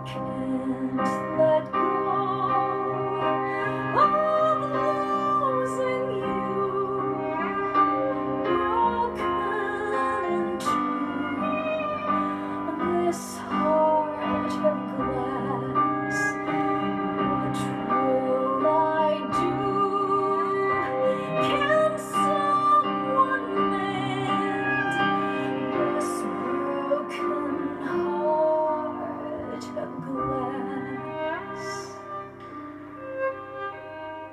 can't let go of losing you, broken into this heart of glass. What will I do? Can someone mend this broken heart of glass?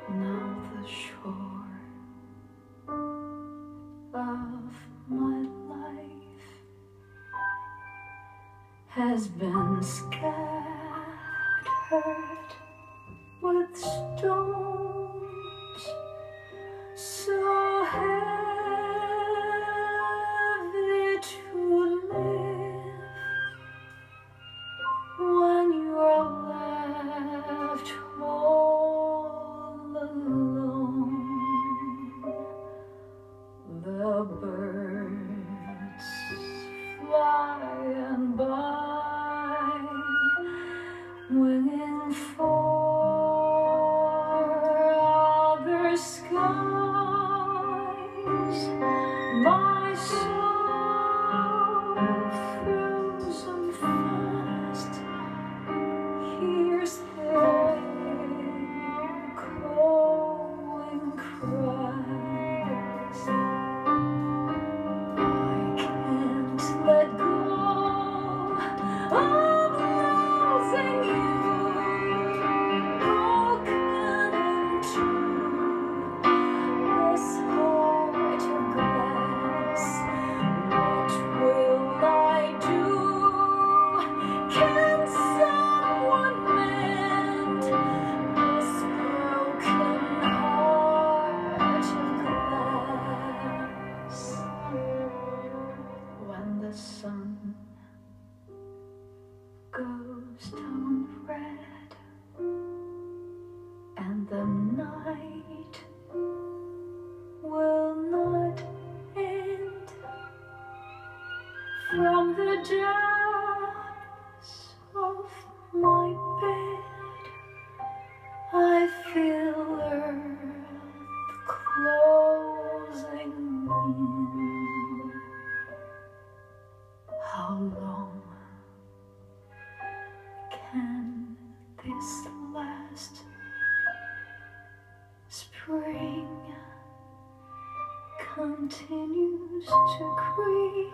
Now the shore of my life has been scattered with stones so heavy to live when you're left all alone. The birds flying by, winging for other skies. My soul frozen fast hears their echoing cries. I can't let go of losing you, broken into this heart of glass. What will I do? Can someone mend this broken heart of glass? When the sun goes down red and the night will not end, from the depths of my bed I feel earth closing in. How long can this last? Spring continues to creep